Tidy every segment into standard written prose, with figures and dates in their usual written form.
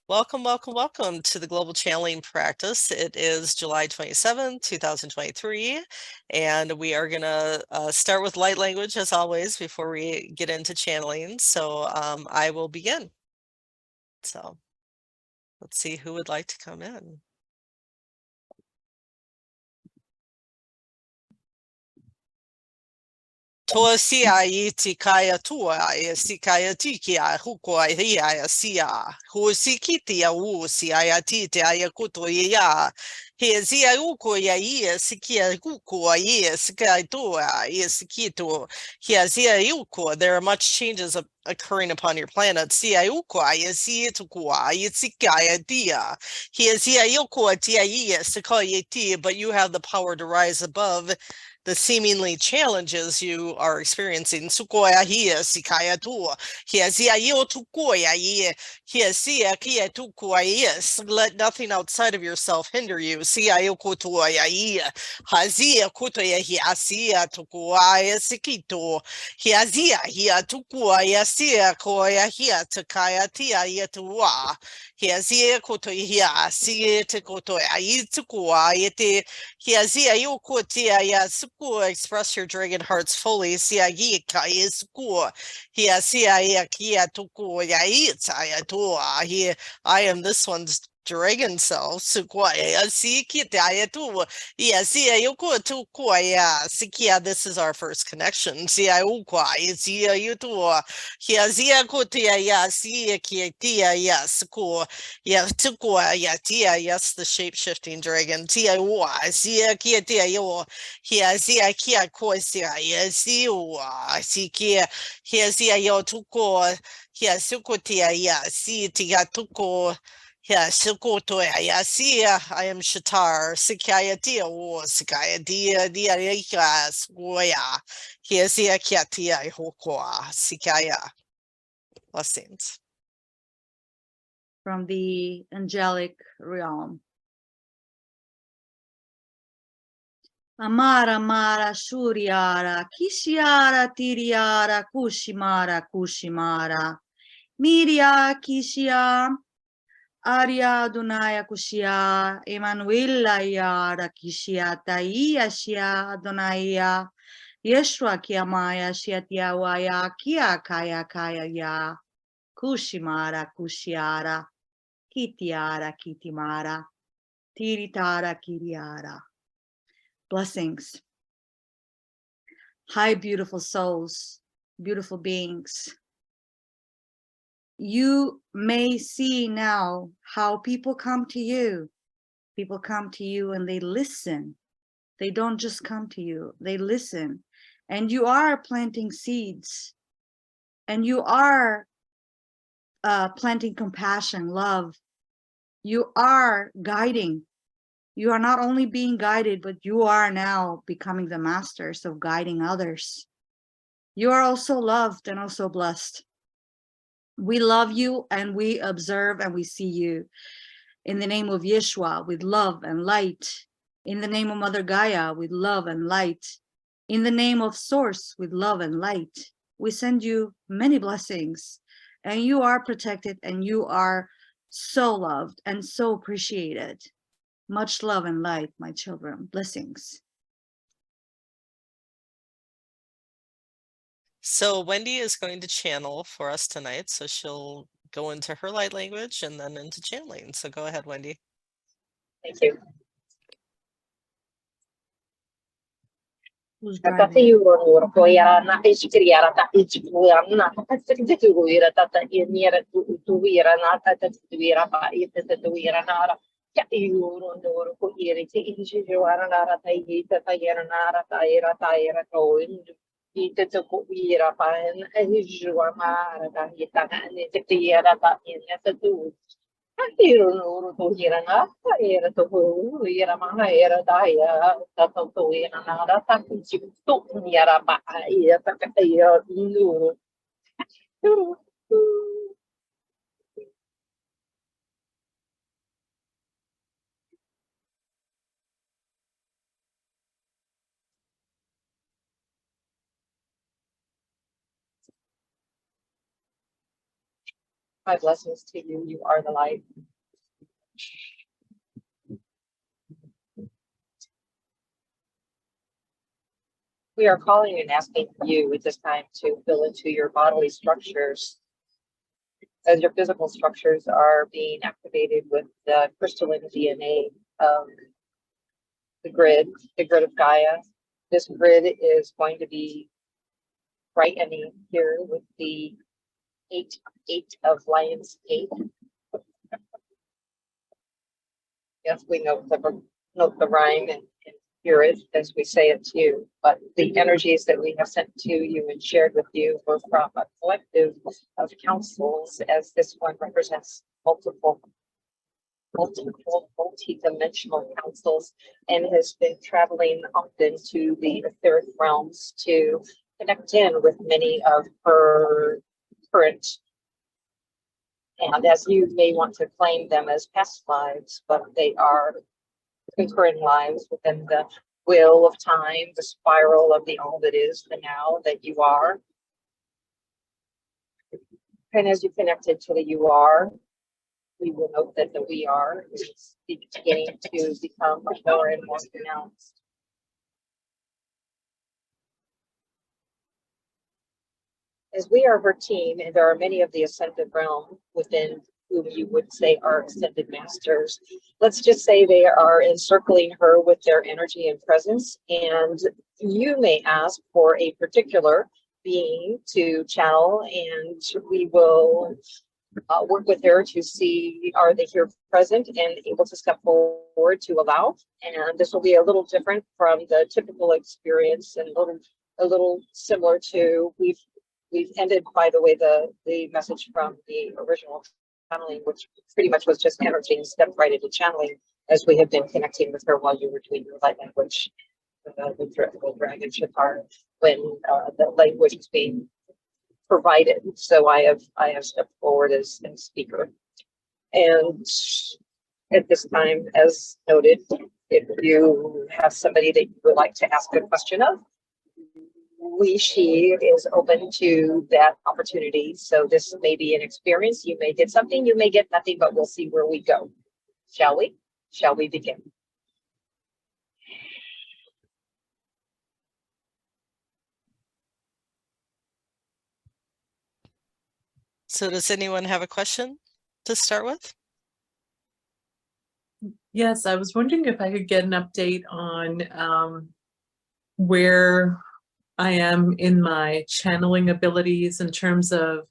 Welcome, welcome, welcome to the Global Channeling Practice. It is July 27, 2023, and we are going to start with light language as always before we get into channeling. So I will begin. So let's see who would like to come in. Toa sia I ti kaya tua e si kaya tiki a huko ai ria a sia. Hu si kiti a u si ai a ti te ai a kuto i a. He si a uko i a i a si ki a kuko a i a si kai tua i a si kito. He a si a uko. There are much changes occurring upon your planet. Si a uko ai a si tuko ai a si kaya dia. He a si a uko a ti a i a si kaya ti, but you have the power to rise above the seemingly challenges you are experiencing. Sukoya hia sikaya tua. Hia zia yo tukoya ye. Hia sia kia tukoya yes. Let nothing outside of yourself hinder you. Sia yo kotoya ye. Hazia kotoya hia sia tukoya sikito. Hia zia hia tukoya sia koya hia takaya tia yetua. Hia zia kotoya hia sia te kotoya yitukua yete. Hia zia yo kotia ya express your dragon hearts fully. Sia yi kai sku. Hia sia ya kia tuku ya itsa ya tua. I am this one's dragon self. Sukwa ya si kita ya tu. Hia sia yuku tukwa ya sikia. This is our first connection. Sia ukwa sia yutu. Hia zia kutia ya sia kia tia ya sku. Ya tukwa ya tia. Yes, the shape-shifting dragon. Tia wa sia kia tia yo. Hia zia kia ko sia ya si wa si kia. Hia zia yo tuko. Hia suko tia ya si tia tuko. Hia suko to ya sia. I am Shatar. Sikaya tia wo sikaya dia dia ya skoya. Hia zia kia tia hokoa sikaya. Blessings. From the angelic realm. Amara Mara Shuryara Kishiara Tiriara Kushimara Kushimara Miria Kishia Arya Dunaya Kushia Emanuela Yara Kishia Taia Shia Adonaya Yeshua Kiamaya Shiatiawaya Kia Kaya Kaya Ya Kushimara Kushiara Kitiara Kitimara Tiritara Kiriara. Blessings. Hi, beautiful souls, beautiful beings. You may see now how people come to you. People come to you and they listen. They don't just come to you, they listen. And you are planting seeds. And you are planting compassion, love. You are guiding. You are not only being guided, but you are now becoming the masters of guiding others. You are also loved and also blessed. We love you and we observe and we see you. In the name of Yeshua, with love and light. In the name of Mother Gaia, with love and light. In the name of Source, with love and light. We send you many blessings, and you are protected and you are so loved and so appreciated. Much love and light, my children. Blessings. So Wendy is going to channel for us tonight. So she'll go into her light language and then into channeling. So go ahead, Wendy. Thank you. Who's Tata driving? yuror koya na iskriara ta iskriara na tata tuira tata yera tuira na tata tuira pa ita tuira na ra ya yuror dor ko yere ti iskriara na ra ta ita ta yera na ra ta era ko ita to ko ira pa en iskriara ma ra ta ita na ne ti yera ta ina ta tu io non lo era nata, era dopo, era mana, era dai, stato tu, era nata, tanto ci tu, era ma, era perché io, loro. My blessings to you. You are the light. We are calling and asking you at this time to fill into your bodily structures as your physical structures are being activated with the crystalline DNA of the grid of Gaia. This grid is going to be brightening here with the 8 of Lion's Gate. Yes, we note the rhyme and hear it as we say it to you, but the energies that we have sent to you and shared with you were from a collective of councils, as this one represents multi-dimensional councils, and has been traveling often to the etheric realms to connect in with many of her current, and as you may want to claim them as past lives, but they are concurrent lives within the wheel of time, the spiral of the all that is, the now that you are. And as you connected to the you are, we will note that the we are is beginning to become more and more pronounced. As we are her team, and there are many of the ascended realm within whom you would say are ascended masters, let's just say they are encircling her with their energy and presence, and you may ask for a particular being to channel, and we will work with her to see are they here present and able to step forward to allow. And this will be a little different from the typical experience, and a little similar to we've ended, by the way, the message from the original channeling, which pretty much was just energy, and stepped right into channeling as we have been connecting with her while you were doing your light language, the dragon Shakar, when the language is being provided. So I have stepped forward as speaker. And at this time, as noted, if you have somebody that you would like to ask a question of, she is open to that opportunity. So this may be an experience. You may get something, you may get nothing, but we'll see where we go. Shall we? Shall we begin? So does anyone have a question to start with? Yes, I was wondering if I could get an update on where I am in my channeling abilities, in terms of,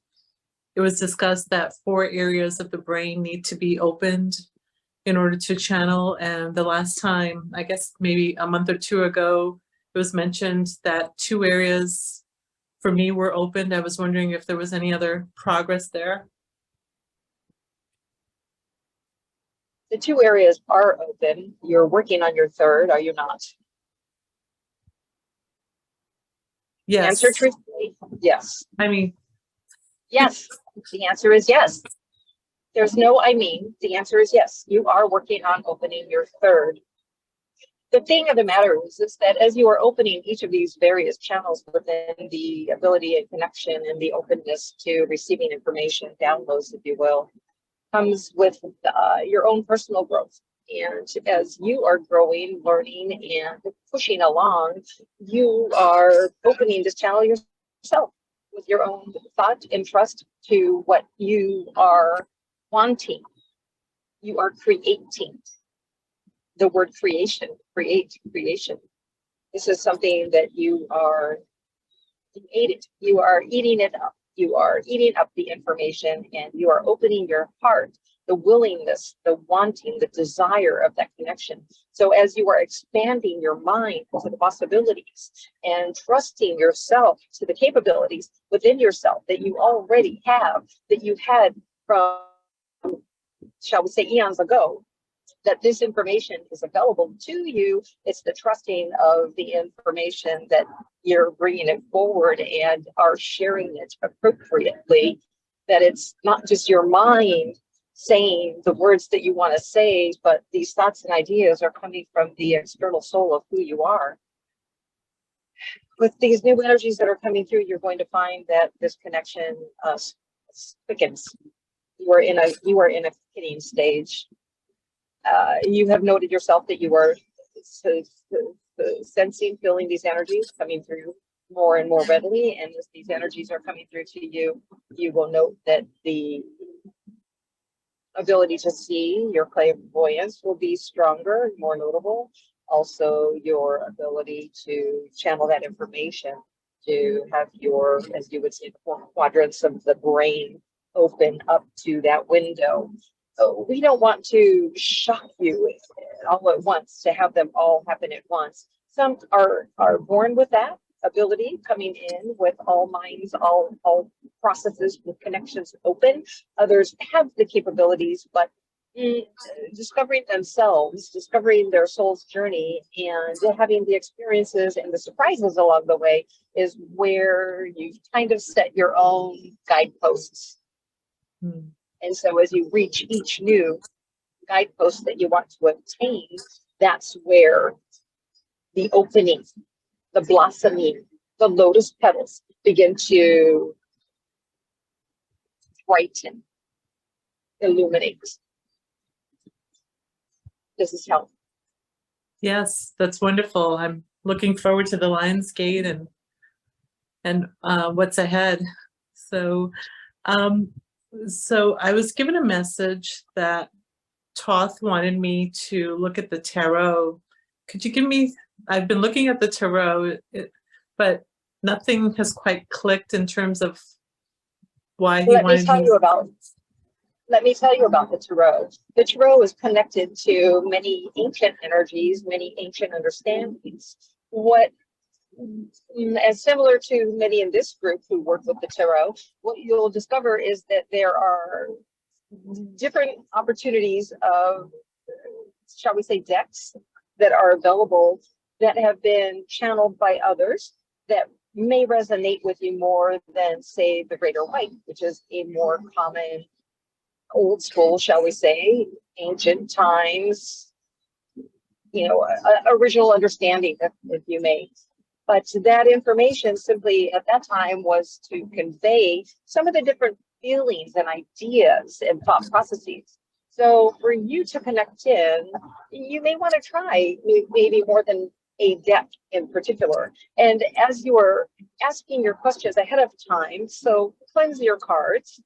it was discussed that 4 areas of the brain need to be opened in order to channel. And the last time, I guess maybe a month or 2 ago, it was mentioned that 2 areas for me were opened. I was wondering if there was any other progress there. The 2 areas are open. You're working on your 3rd, are you not? Yes. Answer truthfully, yes. I mean, yes. The answer is yes. There's no I mean. The answer is yes. You are working on opening your 3rd. The thing of the matter is that as you are opening each of these various channels within the ability and connection and the openness to receiving information, downloads, if you will, comes with your own personal growth. And as you are growing, learning, and pushing along, you are opening this channel yourself with your own thought and trust to what you are wanting. You are creating. The word creation, creation. This is something that you are you are eating it up. You are eating up the information, and you are opening your heart, the willingness, the wanting, the desire of that connection. So as you are expanding your mind to the possibilities and trusting yourself to the capabilities within yourself that you already have, that you had from, shall we say, eons ago, that this information is available to you. It's the trusting of the information that you're bringing it forward and are sharing it appropriately, that it's not just your mind saying the words that you want to say, but these thoughts and ideas are coming from the external soul of who you are. With these new energies that are coming through, you're going to find that this connection quickens. You are in a beginning stage. You have noted yourself that you are sensing, feeling these energies coming through more and more readily. And as these energies are coming through to you, you will note that the ability to see, your clairvoyance will be stronger, more notable. Also, your ability to channel that information, to have your, as you would say, the 4 quadrants of the brain open up to that window. So we don't want to shock you all at once, to have them all happen at once. Some are born with that ability, coming in with all minds, all processes with connections open. Others have the capabilities, but discovering themselves, discovering their soul's journey, and having the experiences and the surprises along the way is where you kind of set your own guideposts. And so as you reach each new guidepost that you want to obtain, that's where the opening, the blossoming, the lotus petals begin to brighten, illuminate. This is how. Yes, that's wonderful. I'm looking forward to the Lion's Gate and what's ahead. So, so I was given a message that Toth wanted me to look at the tarot. Could you give me? I've been looking at the tarot, but nothing has quite clicked in terms of why he wanted me. Let me tell you about the tarot. The tarot is connected to many ancient energies, many ancient understandings. As similar to many in this group who work with the tarot, what you'll discover is that there are different opportunities of, shall we say, decks that are available that have been channeled by others that may resonate with you more than, say, the Greater White, which is a more common, old school, shall we say, ancient times, original understanding, if you may. But that information simply at that time was to convey some of the different feelings and ideas and thought processes. So for you to connect in, you may want to try maybe more than a deck in particular. And as you are asking your questions ahead of time, so cleanse your cards,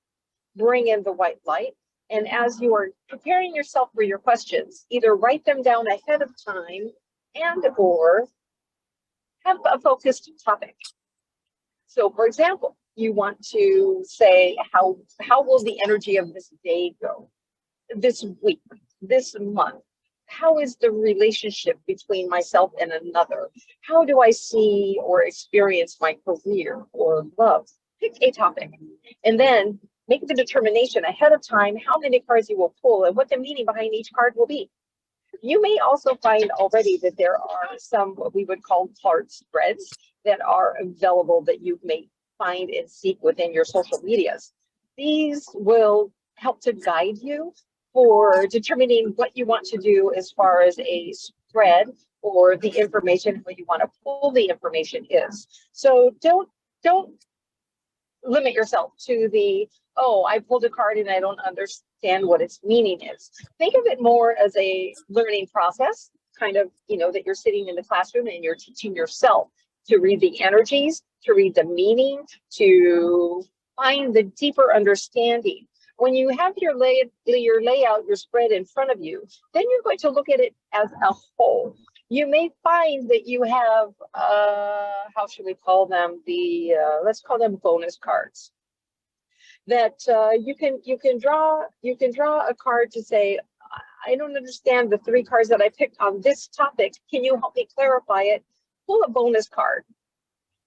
bring in the white light, and as you are preparing yourself for your questions, either write them down ahead of time and or have a focused topic. So for example, you want to say, how will the energy of this day go? This week, this month? How is the relationship between myself and another? How do I see or experience my career or love? Pick a topic and then make the determination ahead of time how many cards you will pull and what the meaning behind each card will be. You may also find already that there are some what we would call card spreads that are available that you may find and seek within your social medias. These will help to guide you for determining what you want to do as far as a spread or the information, what you want to pull the information is. So don't limit yourself to the, oh, I pulled a card and I don't understand what its meaning is. Think of it more as a learning process, kind of, that you're sitting in the classroom and you're teaching yourself to read the energies, to read the meaning, to find the deeper understanding. When you have your layout, your spread in front of you, then you're going to look at it as a whole. You may find that you have, how should we call them? Let's call them bonus cards. That you can draw a card to say, I don't understand the 3 cards that I picked on this topic. Can you help me clarify it? Pull a bonus card.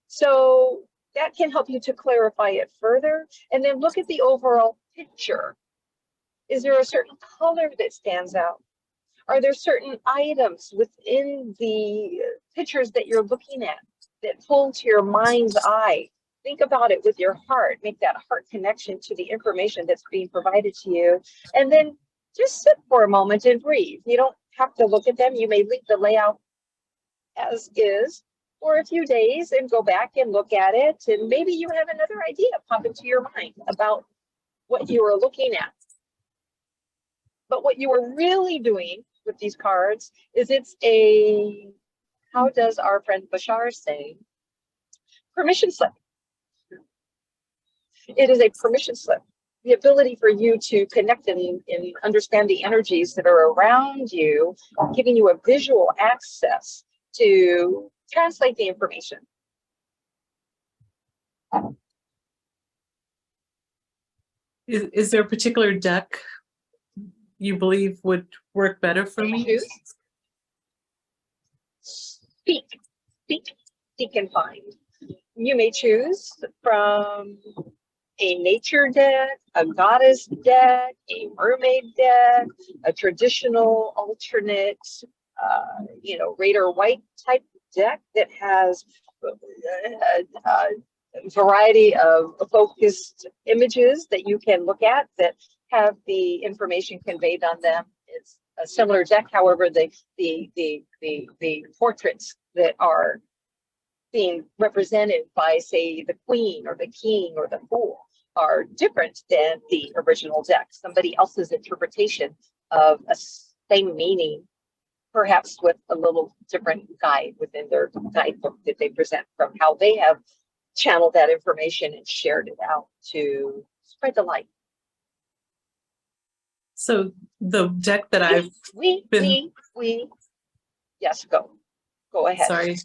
So that can help you to clarify it further. And then look at the overall picture. Is there a certain color that stands out? Are there certain items within the pictures that you're looking at that pull to your mind's eye? Think about it with your heart. Make that heart connection to the information that's being provided to you. And then just sit for a moment and breathe. You don't have to look at them. You may leave the layout as is for a few days and go back and look at it. And maybe you have another idea pop into your mind about what you were looking at. But what you are really doing with these cards is it's a, how does our friend Bashar say, permission slip. It is a permission slip. The ability for you to connect and understand the energies that are around you, giving you a visual access to translate the information. Is there a particular deck you believe would work better for me? Speak, seek and find. You may choose from a nature deck, a goddess deck, a mermaid deck, a traditional alternate, Raider White type deck that has a variety of focused images that you can look at that have the information conveyed on them. It's a similar deck, however, the portraits that are being represented by, say, the queen or the king or the fool are different than the original deck. Somebody else's interpretation of a same meaning, perhaps with a little different guide within their guidebook that they present from how they have channeled that information and shared it out to spread the light. So the deck that yes, go ahead. Sorry.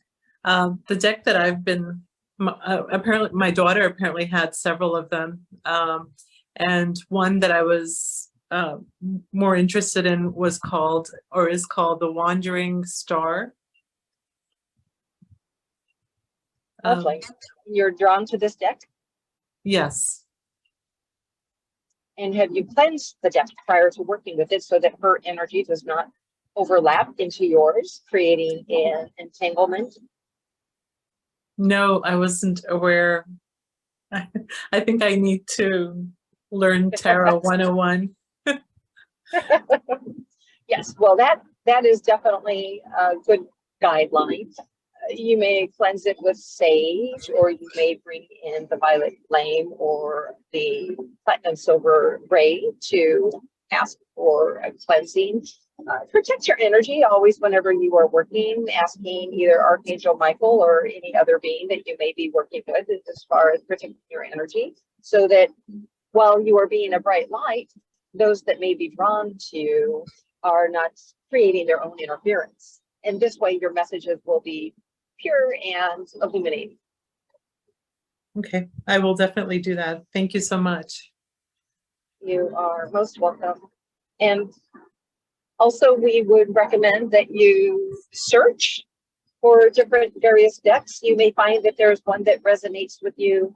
The deck that I've been, apparently my daughter apparently had several of them. And one that I was more interested in was called, or is called, the Wandering Star. Lovely. You're drawn to this deck? Yes. And have you cleansed the deck prior to working with it so that her energy does not overlap into yours, creating an entanglement? No, I wasn't aware. I think I need to learn Tarot 101. Yes, well, that is definitely a good guideline. You may cleanse it with sage, or you may bring in the violet flame or the platinum silver ray to ask for a cleansing. Protect your energy always whenever you are working, asking either Archangel Michael or any other being that you may be working with as far as protecting your energy, so that while you are being a bright light, those that may be drawn to you are not creating their own interference. And this way your messages will be pure and illuminating. Okay, I will definitely do that. Thank you so much. You are most welcome. And also, we would recommend that you search for different various decks. You may find that there's one that resonates with you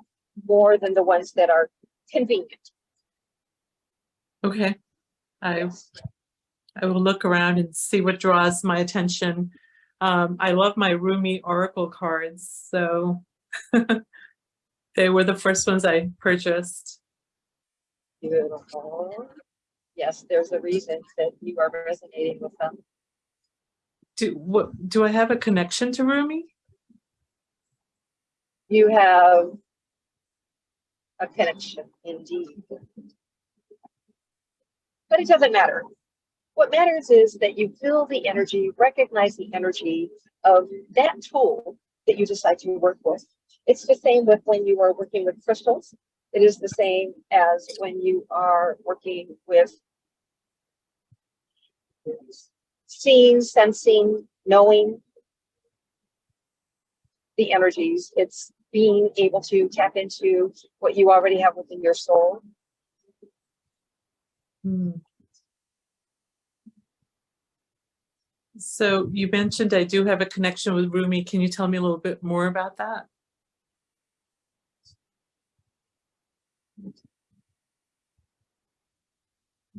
more than the ones that are convenient. Okay, I will look around and see what draws my attention. I love my Rumi Oracle cards, so they were the first ones I purchased. Beautiful. Yes, there's a reason that you are resonating with them. Do I have a connection to Rumi? You have a connection, indeed. But it doesn't matter. What matters is that you feel the energy, recognize the energy of that tool that you decide to work with. It's the same with when you are working with crystals. It is the same as when you are working with seeing, sensing, knowing the energies. It's being able to tap into what you already have within your soul. So you mentioned I do have a connection with Rumi. Can you tell me a little bit more about that?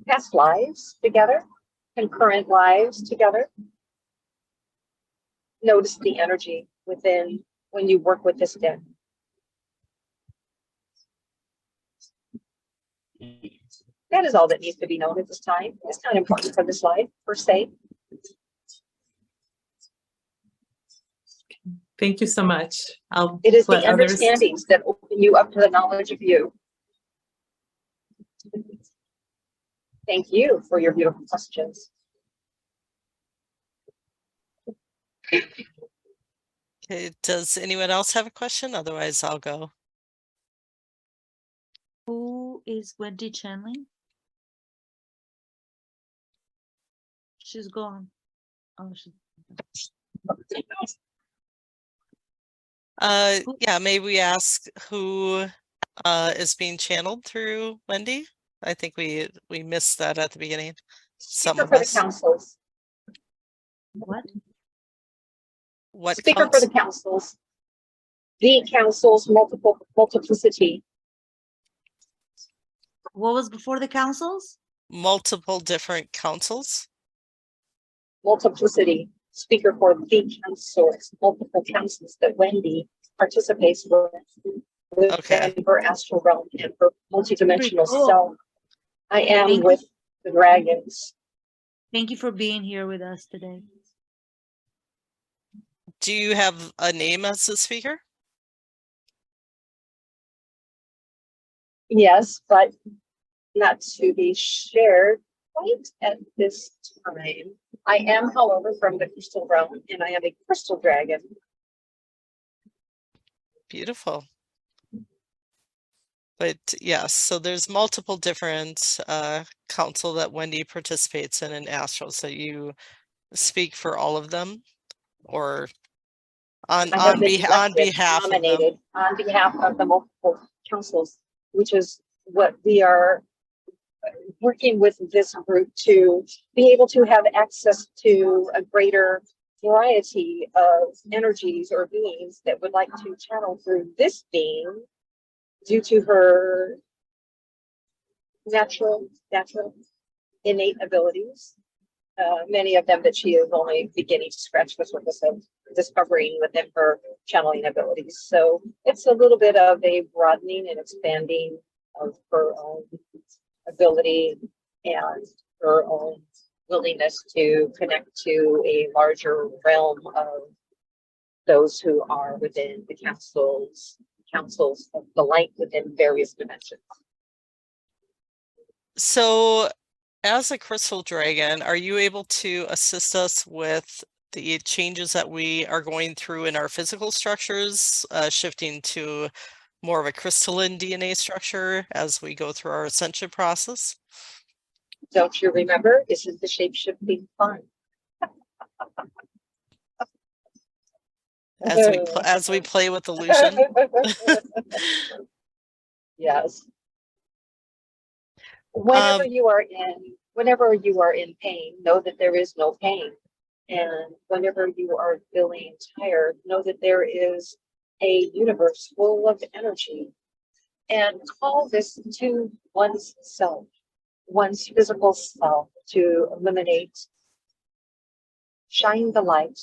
Past lives together, concurrent lives together. Notice the energy within when you work with this deck. That is all that needs to be known at this time. It's not important for this life, per se. Thank you so much. It is the understandings that open you up to the knowledge of you. Thank you for your beautiful questions. Okay, does anyone else have a question? Otherwise, I'll go. Who is Wendy channeling? She's gone. Oh, she's Yeah, maybe we ask who is being channeled through Wendy. I think we missed that at the beginning. Some Speaker of for the us. councils. what? What Speaker for the councils. The councils, multiplicity. What was before the councils? Multiple different councils. Multiplicity. Speaker for the councils, multiple councils that Wendy participates with Okay. her astral realm and her multidimensional Cool. self. I am Thank with the dragons. Thank you for being here with us today. Do you have a name as the speaker? Yes, but not to be shared quite at this time. I am, however, from the crystal realm, and I am a crystal dragon. Beautiful. But yes, so there's multiple different council that Wendy participates in astral. So you speak for all of them, or on behalf of them. On behalf of the multiple councils, which is what we are working with this group to be able to have access to a greater variety of energies or beings that would like to channel through this being due to her natural innate abilities. Many of them that she is only beginning to scratch the surface of discovering within her channeling abilities. So it's a little bit of a broadening and expanding of her own ability and her own willingness to connect to a larger realm of those who are within the councils of the light within various dimensions. So as a crystal dragon, are you able to assist us with the changes that we are going through in our physical structures, shifting to more of a crystalline DNA structure as we go through our ascension process? Don't you remember? Isn't the shape-shifting fun? As we play with illusion. Yes. Whenever you are in pain, know that there is no pain. And whenever you are feeling tired, know that there is a universe full of energy. And call this to one's self, one's physical self, to eliminate, shine the light,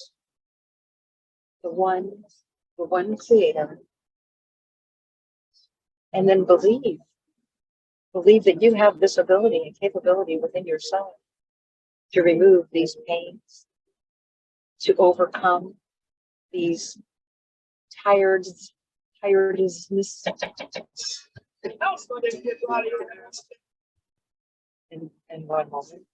the one creator, and then believe that you have this ability and capability within yourself to remove these pains, to overcome these tiredness. In one moment.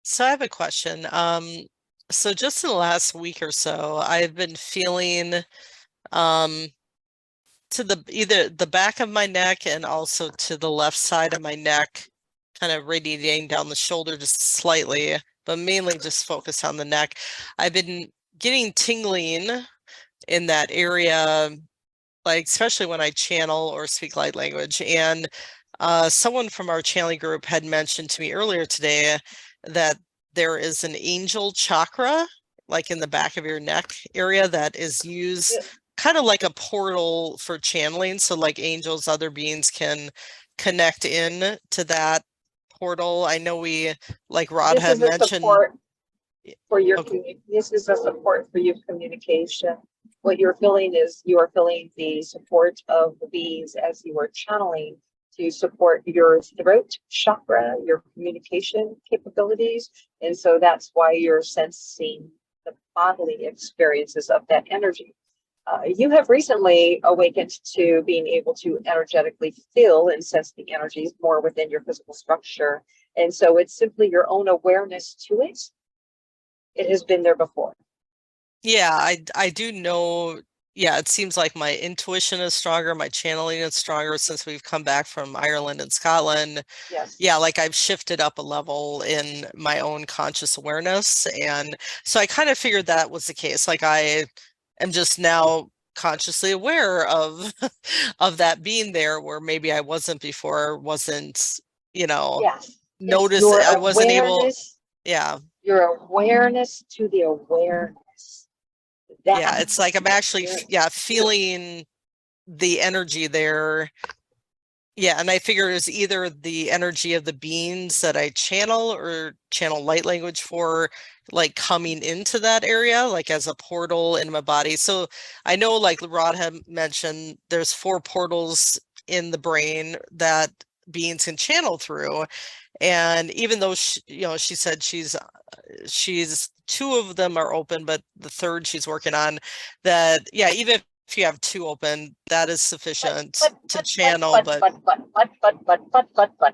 So I have a question. So just in the last week or so, I've been feeling to either the back of my neck and also to the left side of my neck, kind of radiating down the shoulder just slightly, but mainly just focused on the neck. I've been getting tingling in that area, like especially when I channel or speak light language. And someone from our channeling group had mentioned to me earlier today that there is an angel chakra, like in the back of your neck area, that is used kind of like a portal for channeling. So like angels, other beings can connect in to that portal. I know we, like Rod had mentioned. This is a support for your communication. What you're feeling is you are feeling the support of the beings as you are channeling to support your throat chakra, your communication capabilities. And so that's why you're sensing the bodily experiences of that energy. You have recently awakened to being able to energetically feel and sense the energies more within your physical structure. And so it's simply your own awareness to it. It has been there before. Yeah, I do know. Yeah, it seems like my intuition is stronger, my channeling is stronger since we've come back from Ireland and Scotland. Yes. Yeah, like I've shifted up a level in my own conscious awareness. And so I kind of figured that was the case. Like I am just now consciously aware of of that being there where maybe I wasn't before, wasn't, Yes. notice Your I wasn't able. awareness, Yeah. your awareness to the awareness. That Yeah, it's like I'm actually feeling the energy there. Yeah, and I figure it's either the energy of the beings that I channel or channel light language for, like coming into that area, like as a portal in my body. So I know, like Rod had mentioned, there's 4 portals in the brain that beings can channel through. And even though she said she's 2 of them are open, but the 3rd she's working on, that, yeah, even if you have 2 open, that is sufficient to channel. But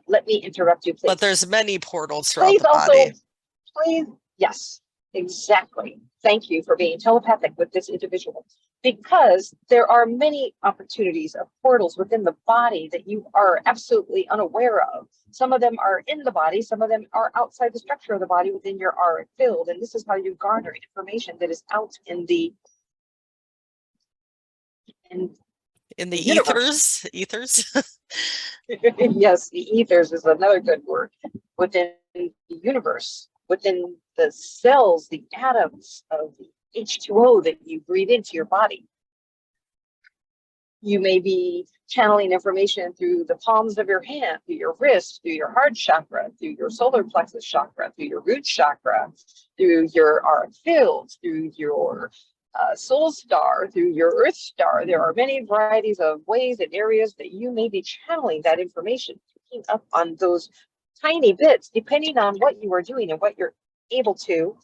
let me interrupt you, please. But there's many portals throughout Please the also, body. please, yes, exactly. Thank you for being telepathic with this individual, because there are many opportunities of portals within the body that you are absolutely unaware of. Some of them are in the body, some of them are outside the structure of the body within your auric field, and this is how you garner information that is out in the Ethers. Yes, the ethers is another good word. Within the universe, within the cells, the atoms of the H2O that you breathe into your body. You may be channeling information through the palms of your hand, through your wrist, through your heart chakra, through your solar plexus chakra, through your root chakra, through your auric field, through your soul star, through your earth star. There are many varieties of ways and areas that you may be channeling that information, picking up on those tiny bits, depending on what you are doing and what you're able to,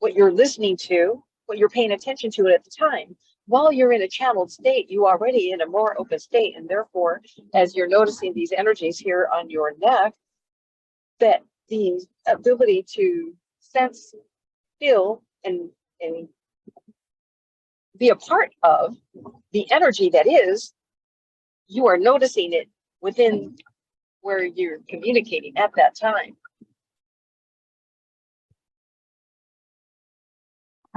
what you're listening to, what you're paying attention to at the time. While you're in a channeled state, you are already in a more open state. And therefore, as you're noticing these energies here on your neck, that the ability to sense, feel, and be a part of the energy that is, you are noticing it within where you're communicating at that time.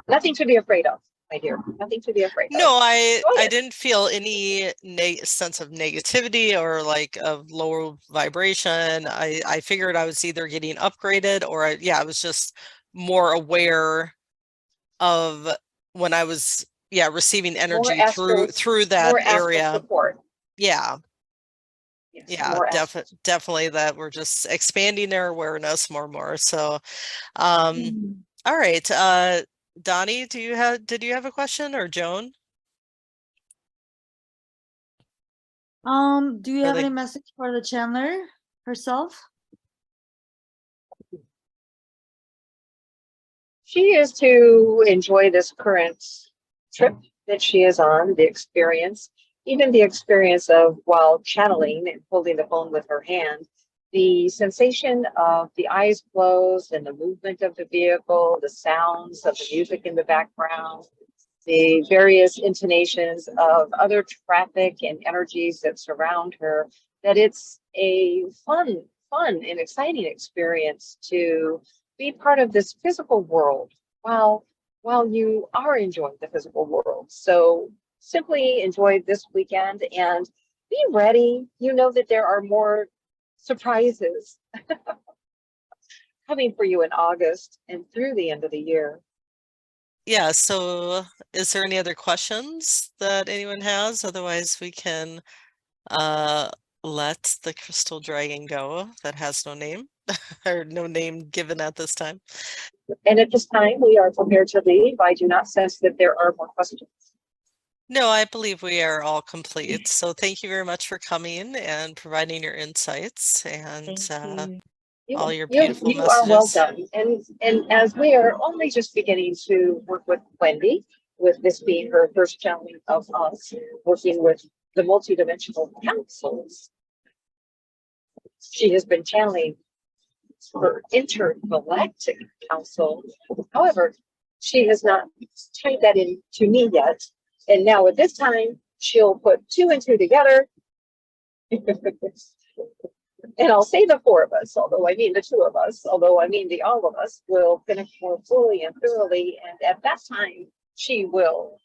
Nothing to be afraid of, my dear. Nothing to be afraid of. No, I didn't feel any sense of negativity or like of lower vibration. I figured I was either getting upgraded or I was just more aware of when I was receiving energy through that area. Support. Yeah. Yes, yeah, definitely that we're just expanding their awareness more and more. So all right. Donnie, did you have a question, or Joan? Do you have any message for the channeler herself? She is to enjoy this current trip that she is on, the experience, even the experience of while channeling and holding the phone with her hand, the sensation of the eyes closed and the movement of the vehicle, the sounds of the music in the background, the various intonations of other traffic and energies that surround her, that it's a fun and exciting experience to be part of this physical world while you are enjoying the physical world. So simply enjoy this weekend and be ready. You know that there are more surprises coming for you in August and through the end of the year. Yeah, so is there any other questions that anyone has? Otherwise, we can let the crystal dragon go that has no name or no name given at this time. And at this time, we are prepared to leave. I do not sense that there are more questions. No, I believe we are all complete. So thank you very much for coming and providing your insights and all your beautiful messages. You are well done. And as we are only just beginning to work with Wendy, with this being her first channeling of us, working with the multidimensional councils. She has been channeling her intergalactic council. However, she has not tied that into me yet. And now at this time, she'll put 2 and 2 together. And I'll say the 4 of us, although I mean the 2 of us, although I mean the all of us will connect more fully and thoroughly. And at that time, she will,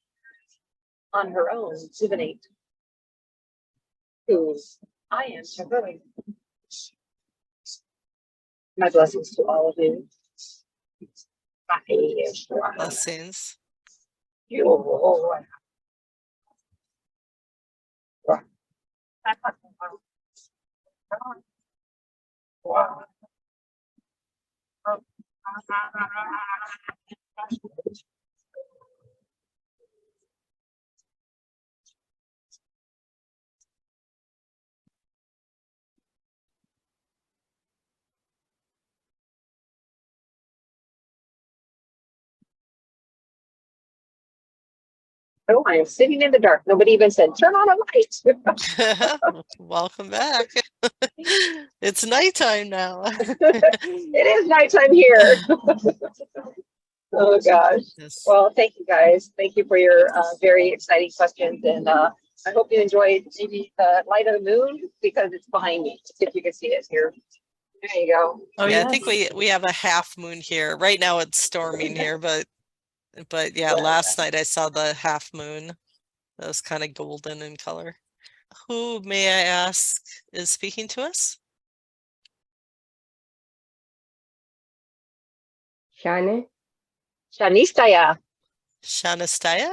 on her own, divinate who I am to her. My blessings to all of you. Blessings. Oh, I am sitting in the dark. Nobody even said, turn on a light. Welcome back. It's nighttime now. It is nighttime here. Oh gosh. Yes. Well, thank you guys. Thank you for your very exciting questions. And I hope you enjoyed maybe the light of the moon because it's behind me. If you can see it here. There you go. Oh, Yeah, yes. I think we have a half moon here. Right now it's storming here, but yeah, last night I saw the half moon. That was kind of golden in color. Who, may I ask, is speaking to us? Shani? Shanistaya. Shanistaya?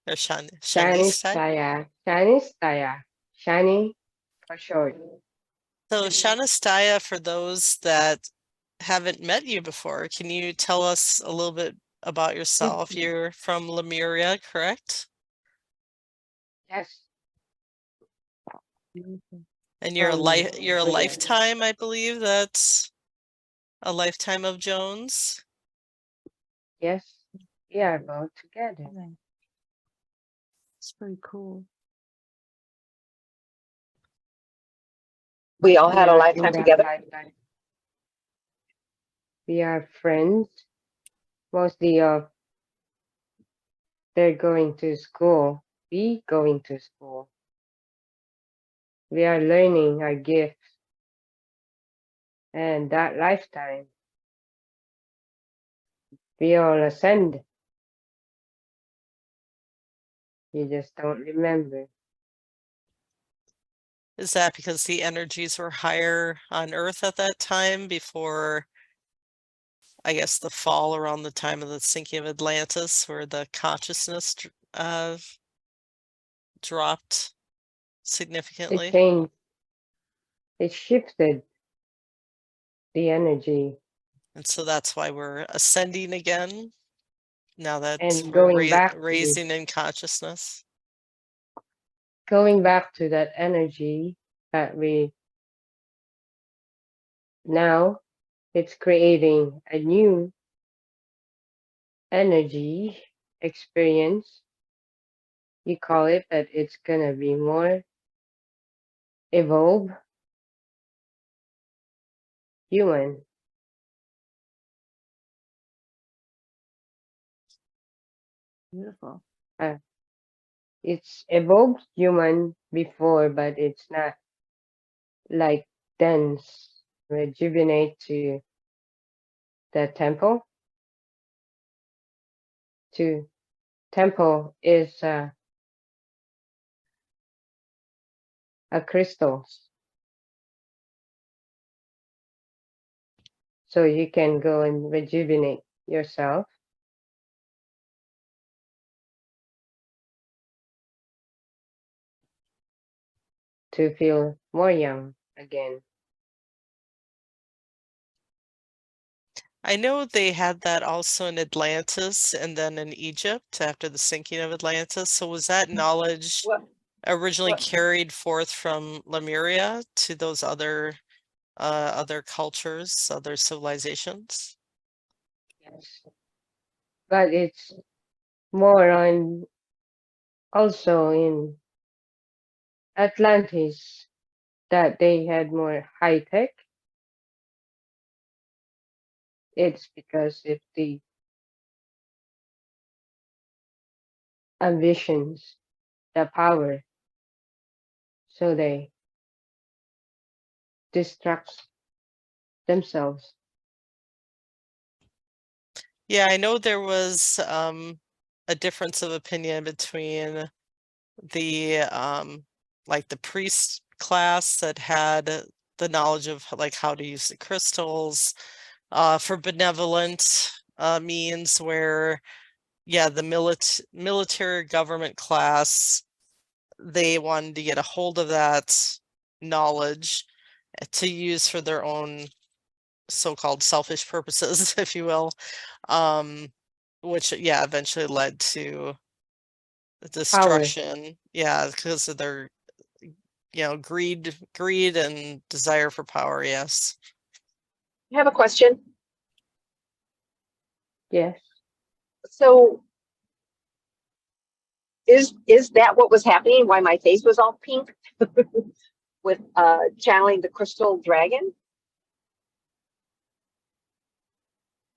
Or Shanistaya? Shanistaya. Shanistaya. Shani for short. So Shanistaya, for those that haven't met you before, can you tell us a little bit about yourself? You're from Lemuria, correct? Yes. And you're From you're a Lemuria. lifetime, I believe that's a lifetime of Jones. Yes. We are both together. It's pretty cool. We all We had a are in lifetime that together. lifetime. We are friends. Mostly they're going to school. We going to school. We are learning our gifts. And that lifetime, we all ascend. You just don't remember. Is that because the energies were higher on Earth at that time before, I guess, the fall around the time of the sinking of Atlantis, where the consciousness dropped It significantly? changed. It shifted the energy. And so that's why we're ascending again, now that And we're going back raising in consciousness. to that energy that we now it's creating a new energy experience. You call it that it's gonna be more evolved human. Beautiful. It's evolved human before, but it's not like dense, rejuvenate to the temple. To temple is a crystal. So you can go and rejuvenate yourself. To feel more young again. I know they had that also in Atlantis and then in Egypt after the sinking of Atlantis. So was that knowledge What? originally What? carried forth from Lemuria to those other cultures, other civilizations? Yes. But it's more on also in Atlantis that they had more high tech. It's because of the ambitions, the power, so they distract themselves. Yeah, I know there was a difference of opinion between the like the priest class that had the knowledge of like how to use the crystals for benevolent means, where yeah, the military government class, they wanted to get a hold of that knowledge to use for their own so-called selfish purposes, if you will, which yeah, eventually led to destruction. Yeah, because of their greed and desire for power. Yes. I have a question. Yes. So is that what was happening? Why my face was all pink with channeling the crystal dragon?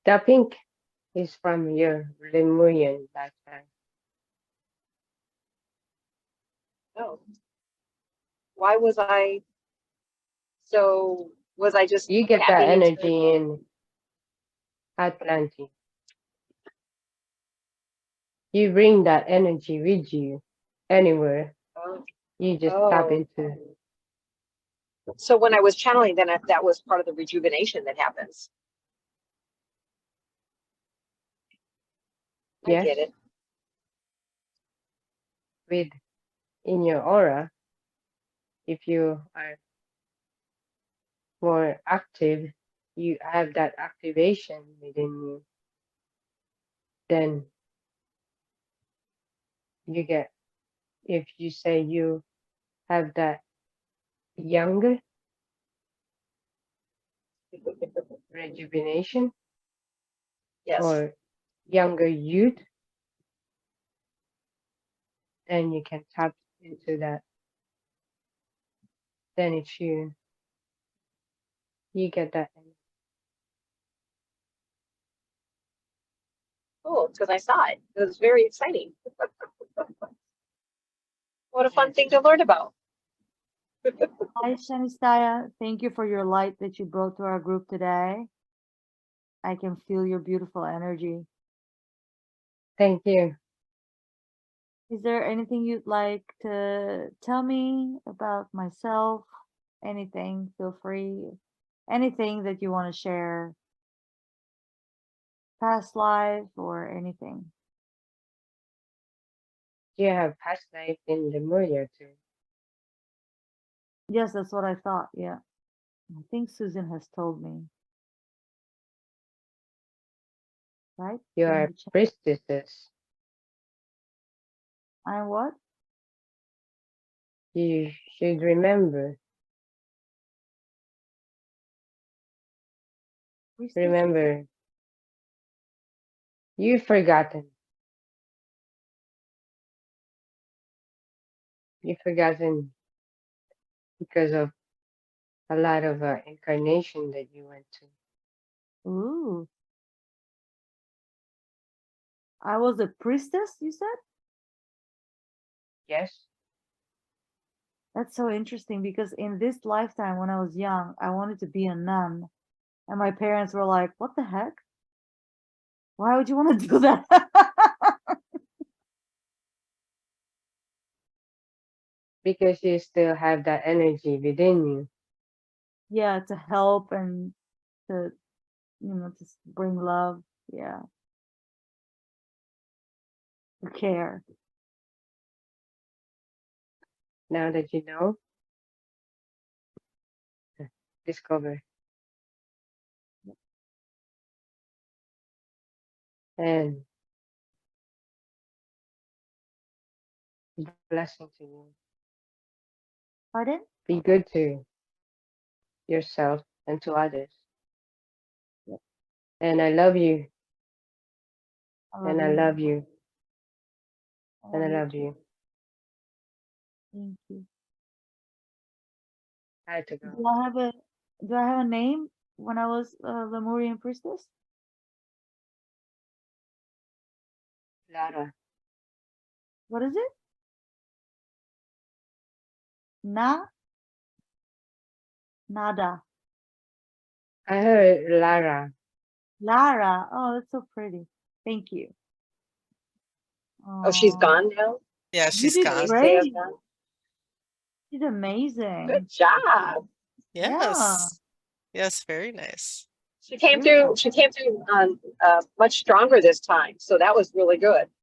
The pink is from your Lemurian lifetime. Oh. Why was I just You get that tapping into energy in Atlantis. You bring that energy with you anywhere. oh, You just tap oh. into. So when I was channeling, then that was part of the rejuvenation that happens. Yes. I get it. With in your aura, if you are more active, you have that activation within you, then you get, if you say you have that younger rejuvenation Yes. or younger youth, then you can tap into that. Then it's you get that. Cool, because I saw it. It was very exciting. What a fun thing to learn about. Hi, Shanistaya. Thank you for your light that you brought to our group today. I can feel your beautiful energy. Thank you. Is there anything you'd like to tell me about myself? Anything, feel free. Anything that you want to share, past life or anything. You have past life in Lemuria too. Yes, that's what I thought. Yeah. I think Susan has told me. Right? You In are the chat. priestesses. I'm what? You should remember. Priestess? Remember. You've forgotten. You've forgotten because of a lot of incarnation that you went to. Ooh. I was a priestess, you said? Yes. That's so interesting because in this lifetime, when I was young, I wanted to be a nun. And my parents were like, what the heck? Why would you want to do that? Because you still have that energy within you. Yeah, to help and to, to bring love. Yeah. To care. Now that you know, discover. And blessing to you. Pardon? Be good to yourself and to others. And I love you. I And I you. love you. And I love you. Thank you. I had to go. Do I have a name when I was Lemurian priestess? Lara. What is it? Nada. I heard Lara. Lara. Oh, that's so pretty. Thank you. Oh, she's gone now? Yeah, You she's did gone. great. Shanistaya's gone? You did amazing. Good job. Yes. Yes, very nice. She came through much stronger this time. So that was really good.